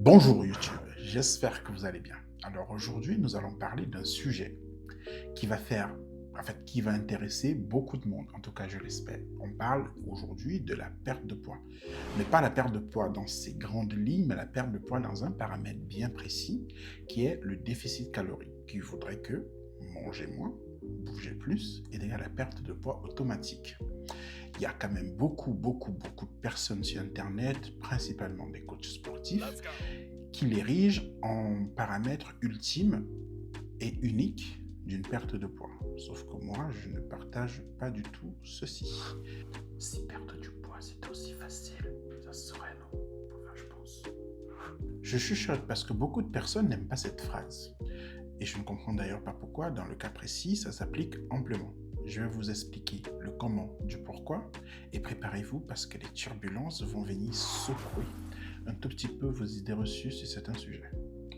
Bonjour YouTube, j'espère que vous allez bien. Alors aujourd'hui, nous allons parler d'un sujet qui va qui va intéresser beaucoup de monde, en tout cas je l'espère. On parle aujourd'hui de la perte de poids, mais pas la perte de poids dans ses grandes lignes, mais la perte de poids dans un paramètre bien précis qui est le déficit calorique, qui voudrait que manger moins, bouger plus est égal à la perte de poids automatique. Il y a quand même beaucoup de personnes sur Internet, principalement des coachs sportifs, qui l'érigent en paramètre ultime et unique d'une perte de poids. Sauf que moi, je ne partage pas du tout ceci. Si perdre du poids, c'était aussi facile, ça serait non. Enfin, je pense. Je chuchote parce que beaucoup de personnes n'aiment pas cette phrase. Et je ne comprends d'ailleurs pas pourquoi. Dans le cas précis, ça s'applique amplement. Je vais vous expliquer le comment du pourquoi et préparez-vous parce que les turbulences vont venir secouer un tout petit peu vos idées reçues sur certains sujets.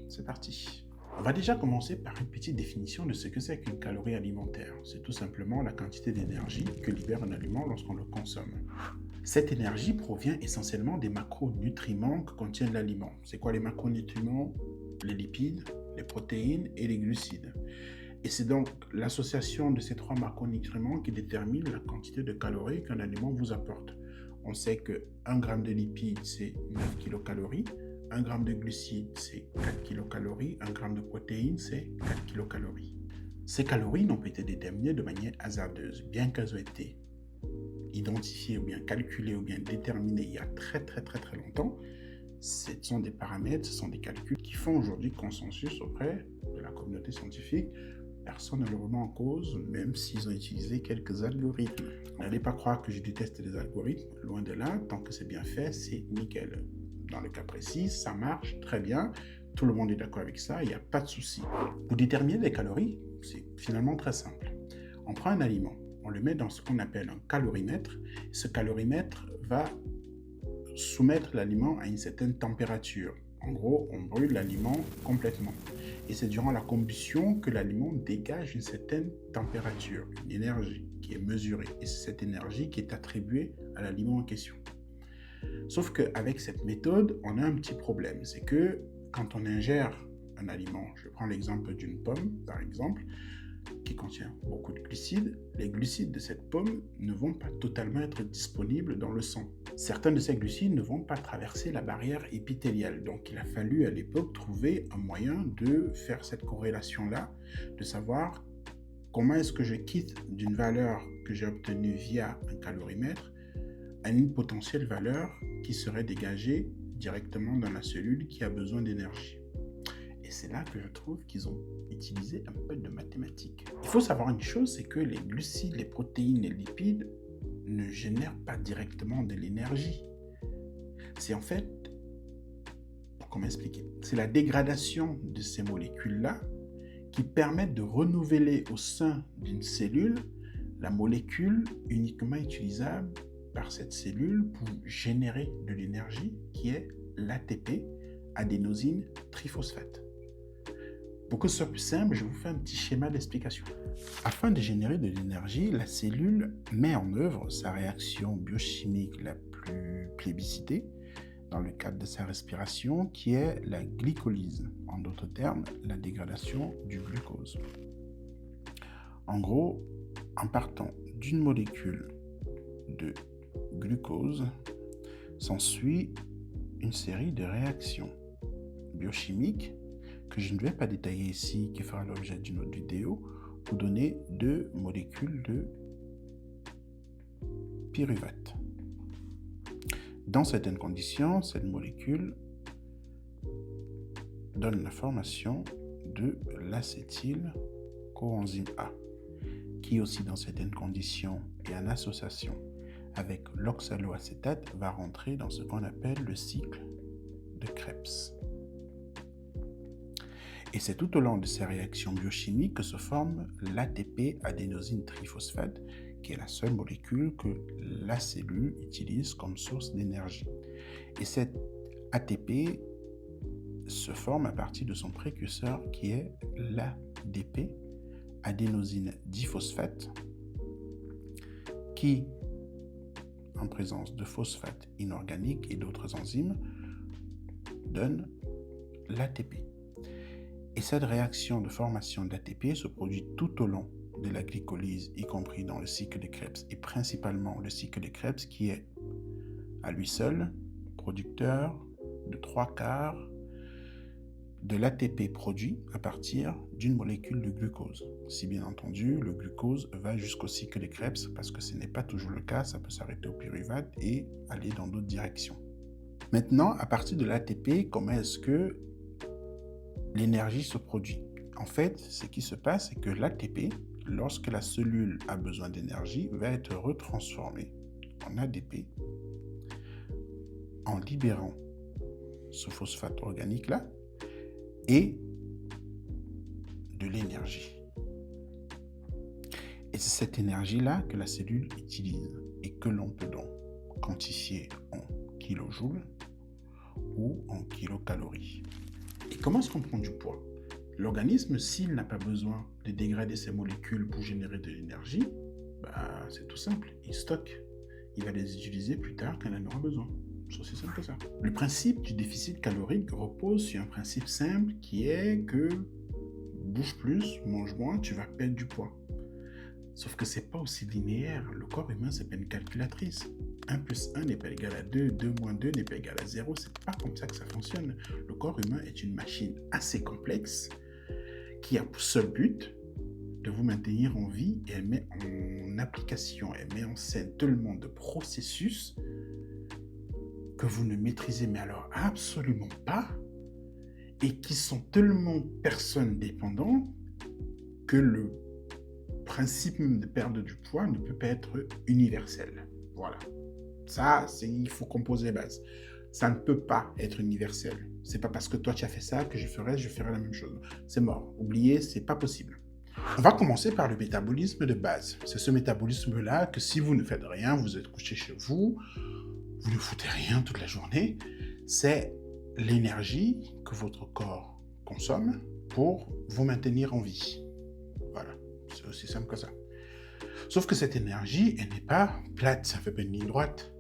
C'est parti. On va déjà commencer par une petite définition de ce que c'est qu'une calorie alimentaire. C'est tout simplement la quantité d'énergie que libère un aliment lorsqu'on le consomme. Cette énergie provient essentiellement des macronutriments que contient l'aliment. C'est quoi les macronutriments? Les lipides, les protéines et les glucides. Et c'est donc l'association de ces trois macronutriments qui détermine la quantité de calories qu'un aliment vous apporte. On sait que 1 g de lipides, c'est 9 kilocalories, 1 g de glucides, c'est 4 kilocalories, 1 g de protéines, c'est 4 kilocalories. Ces calories n'ont pas été déterminées de manière hasardeuse, bien qu'elles aient été identifiées ou bien calculées ou bien déterminées il y a très longtemps. Ce sont des paramètres, ce sont des calculs qui font aujourd'hui consensus auprès de la communauté scientifique. Personne ne le remet en cause, même s'ils ont utilisé quelques algorithmes. N'allez pas croire que je déteste les algorithmes, loin de là, tant que c'est bien fait, c'est nickel. Dans le cas précis, ça marche très bien, tout le monde est d'accord avec ça, il n'y a pas de souci. Pour déterminer les calories, c'est finalement très simple. On prend un aliment, on le met dans ce qu'on appelle un calorimètre, et ce calorimètre va soumettre l'aliment à une certaine température. En gros, on brûle l'aliment complètement. Et c'est durant la combustion que l'aliment dégage une certaine température, une énergie qui est mesurée. Et c'est cette énergie qui est attribuée à l'aliment en question. Sauf qu'avec cette méthode, on a un petit problème. C'est que quand on ingère un aliment, je prends l'exemple d'une pomme, par exemple, qui contient beaucoup de glucides, les glucides de cette pomme ne vont pas totalement être disponibles dans le sang. Certains de ces glucides ne vont pas traverser la barrière épithéliale. Donc il a fallu à l'époque trouver un moyen de faire cette corrélation-là, de savoir comment est-ce que je quitte d'une valeur que j'ai obtenue via un calorimètre à une potentielle valeur qui serait dégagée directement dans la cellule qui a besoin d'énergie. Et c'est là que je trouve qu'ils ont utilisé un peu de mathématiques. Il faut savoir une chose, c'est que les glucides, les protéines, les lipides ne génèrent pas directement de l'énergie. C'est en fait, comment expliquer? C'est la dégradation de ces molécules-là qui permettent de renouveler au sein d'une cellule la molécule uniquement utilisable par cette cellule pour générer de l'énergie qui est l'ATP, adénosine triphosphate. Pour que ce soit plus simple, je vous fais un petit schéma d'explication. Afin de générer de l'énergie, la cellule met en œuvre sa réaction biochimique la plus plébiscitée dans le cadre de sa respiration, qui est la glycolyse. En d'autres termes, la dégradation du glucose. En gros, en partant d'une molécule de glucose, s'ensuit une série de réactions biochimiques que je ne vais pas détailler ici, qui fera l'objet d'une autre vidéo, pour donner 2 molécules de pyruvate. Dans certaines conditions, cette molécule donne la formation de l'acétyl-coenzyme A, qui aussi dans certaines conditions et en association avec l'oxaloacétate va rentrer dans ce qu'on appelle le cycle de Krebs. Et c'est tout au long de ces réactions biochimiques que se forme l'ATP adénosine triphosphate, qui est la seule molécule que la cellule utilise comme source d'énergie. Et cet ATP se forme à partir de son précurseur qui est l'ADP, adénosine diphosphate, qui, en présence de phosphate inorganique et d'autres enzymes, donne l'ATP. Et cette réaction de formation d'ATP se produit tout au long de la glycolyse, y compris dans le cycle de Krebs, et principalement le cycle de Krebs qui est à lui seul producteur de 3/4 de l'ATP produit à partir d'une molécule de glucose. Si bien entendu, le glucose va jusqu'au cycle de Krebs, parce que ce n'est pas toujours le cas, ça peut s'arrêter au pyruvate et aller dans d'autres directions. Maintenant, à partir de l'ATP, comment est-ce que l'énergie se produit? En fait, ce qui se passe, c'est que l'ATP, lorsque la cellule a besoin d'énergie, va être retransformée en ADP en libérant ce phosphate organique-là et de l'énergie. Et c'est cette énergie-là que la cellule utilise et que l'on peut donc quantifier en kilojoules ou en kilocalories. Et comment est-ce qu'on prend du poids? L'organisme, s'il n'a pas besoin de dégrader ses molécules pour générer de l'énergie, c'est tout simple, il stocke. Il va les utiliser plus tard quand il en aura besoin. C'est aussi simple que ça. Le principe du déficit calorique repose sur un principe simple qui est que bouge plus, mange moins, tu vas perdre du poids. Sauf que c'est pas aussi linéaire. Le corps humain, c'est pas une calculatrice. 1 plus 1 n'est pas égal à 2, 2 moins 2 n'est pas égal à 0. C'est pas comme ça que ça fonctionne. Le corps humain est une machine assez complexe qui a pour seul but de vous maintenir en vie, et elle met en application, elle met en scène tellement de processus que vous ne maîtrisez mais alors absolument pas, et qui sont tellement personnes dépendantes que le principe même de perte du poids ne peut pas être universel. Voilà. Ça, il faut composer les bases. Ça ne peut pas être universel. C'est pas parce que toi tu as fait ça que je ferai la même chose. C'est mort. Oubliez, c'est pas possible. On va commencer par le métabolisme de base. C'est ce métabolisme-là que si vous ne faites rien, vous êtes couché chez vous, vous ne foutez rien toute la journée, c'est l'énergie que votre corps consomme pour vous maintenir en vie. Voilà, c'est aussi simple que ça. Sauf que cette énergie, elle n'est pas plate, ça ne fait pas une ligne droite.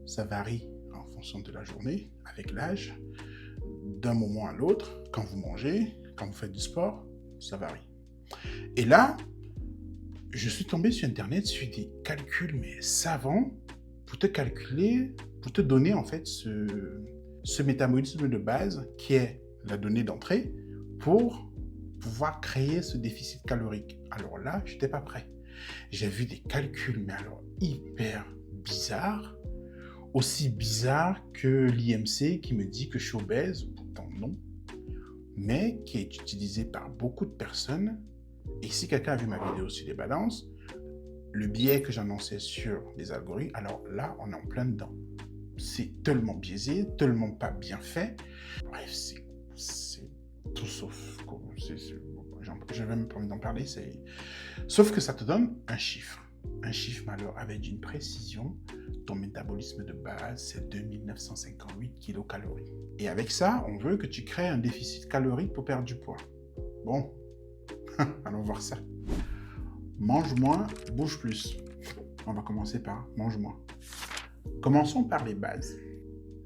Ça varie en fonction de la journée, avec l'âge, d'un moment à l'autre, quand vous mangez, quand vous faites du sport, ça varie. Et là, je suis tombé sur Internet sur des calculs, mais savants, pour te calculer, pour te donner en fait ce métabolisme de base qui est la donnée d'entrée pour pouvoir créer ce déficit calorique. Alors là, je n'étais pas prêt. J'ai vu des calculs, mais alors hyper bizarres, aussi bizarres que l'IMC qui me dit que je suis obèse, pourtant non, mais qui est utilisé par beaucoup de personnes. Et si quelqu'un a vu ma vidéo sur les balances, le biais que j'annonçais sur les algorithmes, alors là, on est en plein dedans. C'est tellement biaisé, tellement pas bien fait. Bref, c'est tout sauf. Je vais même pas envie d'en parler. Sauf que ça te donne un chiffre. Un chiffre, mais alors avec une précision, ton métabolisme de base, c'est 2958 kilocalories. Et avec ça, on veut que tu crées un déficit calorique pour perdre du poids. Bon, allons voir ça. Mange moins, bouge plus. On va commencer par mange moins. Commençons par les bases.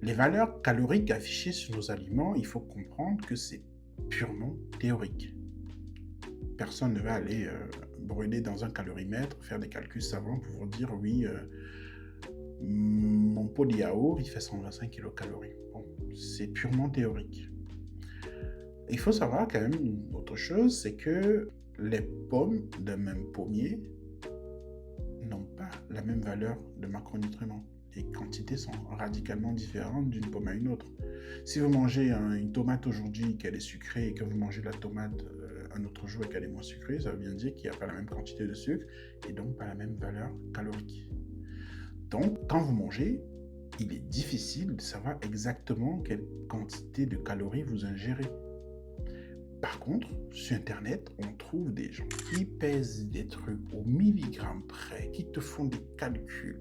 Les valeurs caloriques affichées sur nos aliments, il faut comprendre que c'est purement théorique. Personne ne va aller brûler dans un calorimètre, faire des calculs savants pour vous dire oui, mon pot de yaourt, il fait 125 kilocalories. Bon, c'est purement théorique. Il faut savoir quand même une autre chose, c'est que les pommes d'un même pommier n'ont pas la même valeur de macronutriments. Les quantités sont radicalement différentes d'une pomme à une autre. Si vous mangez une tomate aujourd'hui qu'elle est sucrée et que vous mangez la tomate un autre jour et qu'elle est moins sucrée, ça veut bien dire qu'il n'y a pas la même quantité de sucre et donc pas la même valeur calorique. Donc, quand vous mangez, il est difficile de savoir exactement quelle quantité de calories vous ingérez. Par contre, sur Internet, on trouve des gens qui pèsent des trucs au milligramme près, qui te font des calculs,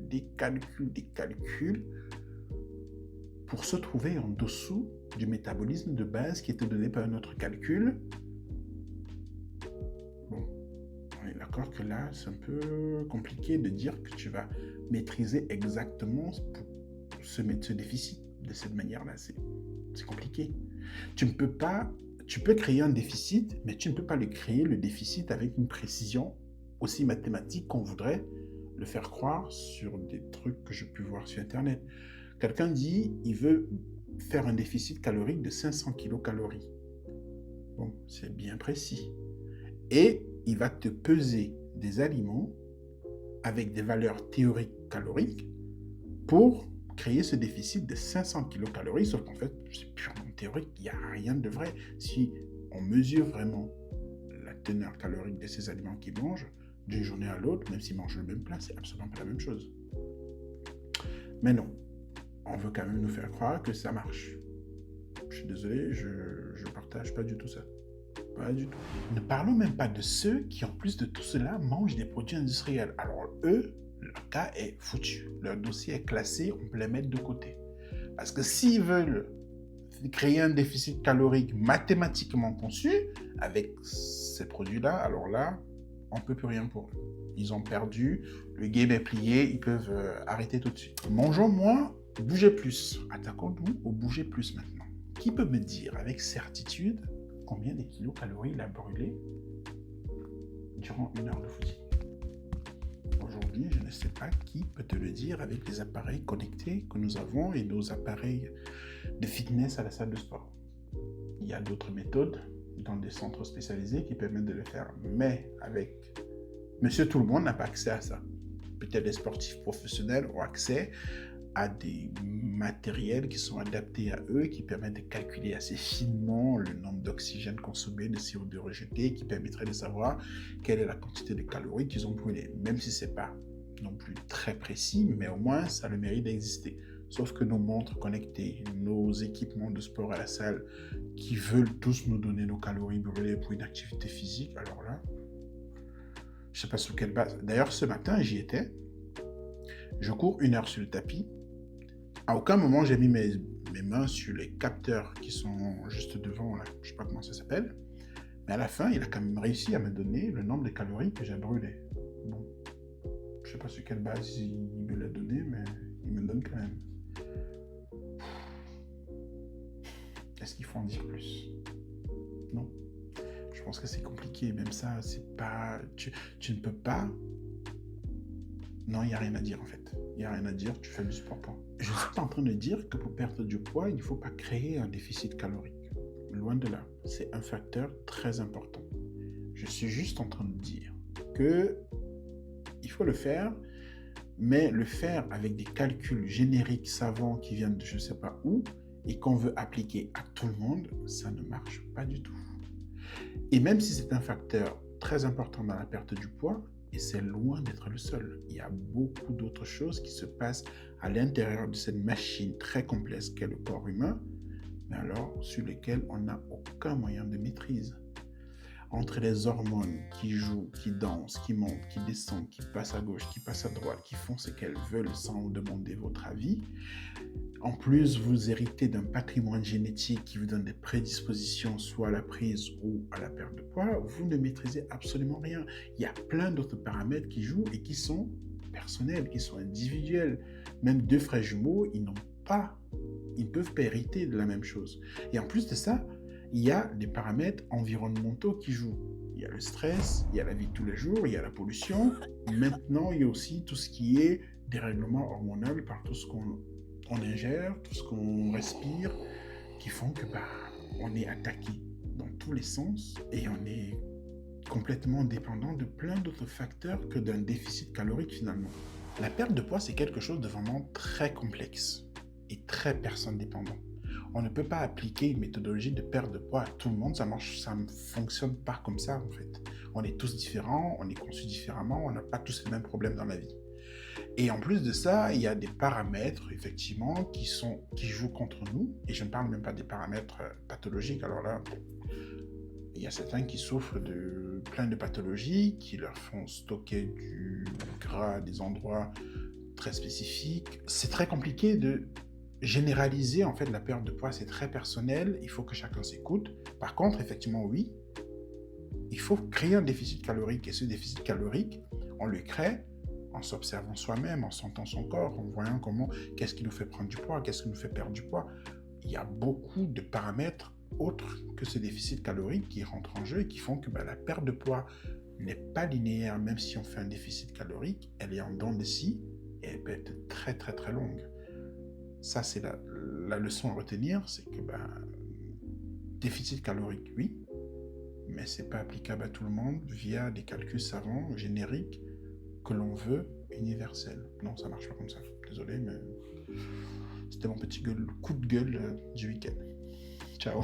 pour se trouver en dessous du métabolisme de base qui est donné par un autre calcul. Bon, on est d'accord que là, c'est un peu compliqué de dire que tu vas maîtriser exactement ce déficit de cette manière-là. C'est compliqué. Tu peux créer un déficit, mais tu ne peux pas le créer, le déficit, avec une précision aussi mathématique qu'on voudrait le faire croire sur des trucs que j'ai pu voir sur Internet. Quelqu'un dit, il veut faire un déficit calorique de 500 kilocalories. Bon, c'est bien précis. Et il va te peser des aliments avec des valeurs théoriques caloriques pour créer ce déficit de 500 kilocalories, sauf qu'en fait, c'est purement théorique, il n'y a rien de vrai. Si on mesure vraiment la teneur calorique de ces aliments qu'ils mangent, d'une journée à l'autre, même s'ils mangent le même plat, c'est absolument pas la même chose. Mais non, on veut quand même nous faire croire que ça marche. Je suis désolé, je partage pas du tout ça. Pas du tout. Ne parlons même pas de ceux qui, en plus de tout cela, mangent des produits industriels. Alors eux, leur cas est foutu. Leur dossier est classé, on peut les mettre de côté. Parce que s'ils veulent créer un déficit calorique mathématiquement conçu avec ces produits-là, alors là, on ne peut plus rien pour eux. Ils ont perdu, le game est plié, ils peuvent arrêter tout de suite. Mangeons moins, bougez plus. Attaquons-nous au bouger plus maintenant. Qui peut me dire avec certitude combien de kilocalories il a brûlé durant 1 heure de footing? Aujourd'hui, je ne sais pas qui peut te le dire avec les appareils connectés que nous avons et nos appareils de fitness à la salle de sport. Il y a d'autres méthodes dans des centres spécialisés qui permettent de le faire, mais avec Monsieur Tout-le-Monde n'a pas accès à ça. Peut-être les sportifs professionnels ont accès à des matériels qui sont adaptés à eux, qui permettent de calculer assez finement le nombre d'oxygène consommé, de CO2 rejeté, qui permettrait de savoir quelle est la quantité de calories qu'ils ont brûlées, même si ce n'est pas non plus très précis, mais au moins ça a le mérite d'exister. Sauf que nos montres connectées, nos équipements de sport à la salle, qui veulent tous nous donner nos calories brûlées pour une activité physique, alors là, je ne sais pas sur quelle base. D'ailleurs, ce matin, j'y étais. Je cours 1 heure sur le tapis. À aucun moment, j'ai mis mes mains sur les capteurs qui sont juste devant, là. Je ne sais pas comment ça s'appelle. Mais à la fin, il a quand même réussi à me donner le nombre de calories que j'ai brûlées. Bon, je ne sais pas sur quelle base il me l'a donné, mais il me le donne quand même. Est-ce qu'il faut en dire plus? Non. Je pense que c'est compliqué. Même ça, c'est pas... Tu ne peux pas... Non, il n'y a rien à dire en fait. Il n'y a rien à dire, tu fais du sport. Je ne suis pas en train de dire que pour perdre du poids, il ne faut pas créer un déficit calorique. Loin de là. C'est un facteur très important. Je suis juste en train de dire que il faut le faire, mais le faire avec des calculs génériques savants qui viennent de je ne sais pas où et qu'on veut appliquer à tout le monde, ça ne marche pas du tout. Et même si c'est un facteur très important dans la perte du poids, et c'est loin d'être le seul. Il y a beaucoup d'autres choses qui se passent à l'intérieur de cette machine très complexe qu'est le corps humain, mais alors sur lesquelles on n'a aucun moyen de maîtrise. Entre les hormones qui jouent, qui dansent, qui montent, qui descendent, qui passent à gauche, qui passent à droite, qui font ce qu'elles veulent sans vous demander votre avis. En plus, vous héritez d'un patrimoine génétique qui vous donne des prédispositions soit à la prise ou à la perte de poids. Vous ne maîtrisez absolument rien. Il y a plein d'autres paramètres qui jouent et qui sont personnels, qui sont individuels. Même 2 frères jumeaux, ils ne peuvent pas hériter de la même chose. Et en plus de ça, il y a des paramètres environnementaux qui jouent. Il y a le stress, il y a la vie de tous les jours, il y a la pollution. Maintenant, il y a aussi tout ce qui est dérèglement hormonal par tout ce qu'on ingère, tout ce qu'on respire, qui font que on est attaqué dans tous les sens et on est complètement dépendant de plein d'autres facteurs que d'un déficit calorique finalement. La perte de poids, c'est quelque chose de vraiment très complexe et très personne dépendant. On ne peut pas appliquer une méthodologie de perte de poids à tout le monde, ça ne fonctionne pas comme ça en fait. On est tous différents, on est conçus différemment, on n'a pas tous les mêmes problèmes dans la vie. Et en plus de ça, il y a des paramètres, effectivement, qui jouent contre nous. Et je ne parle même pas des paramètres pathologiques. Alors là, il y a certains qui souffrent de plein de pathologies, qui leur font stocker du gras à des endroits très spécifiques. C'est très compliqué de généraliser, en fait, la perte de poids. C'est très personnel. Il faut que chacun s'écoute. Par contre, effectivement, oui, il faut créer un déficit calorique. Et ce déficit calorique, on le crée en s'observant soi-même, en sentant son corps, en voyant qu'est-ce qui nous fait prendre du poids, qu'est-ce qui nous fait perdre du poids. Il y a beaucoup de paramètres autres que ce déficit calorique qui rentrent en jeu et qui font que la perte de poids n'est pas linéaire, même si on fait un déficit calorique, elle est en dents de scie et elle peut être très très très longue. Ça, c'est la leçon à retenir, c'est que déficit calorique, oui, mais c'est pas applicable à tout le monde via des calculs savants, génériques, que l'on veut universels. Non, ça marche pas comme ça. Désolé, mais c'était mon petit coup de gueule du week-end. Ciao.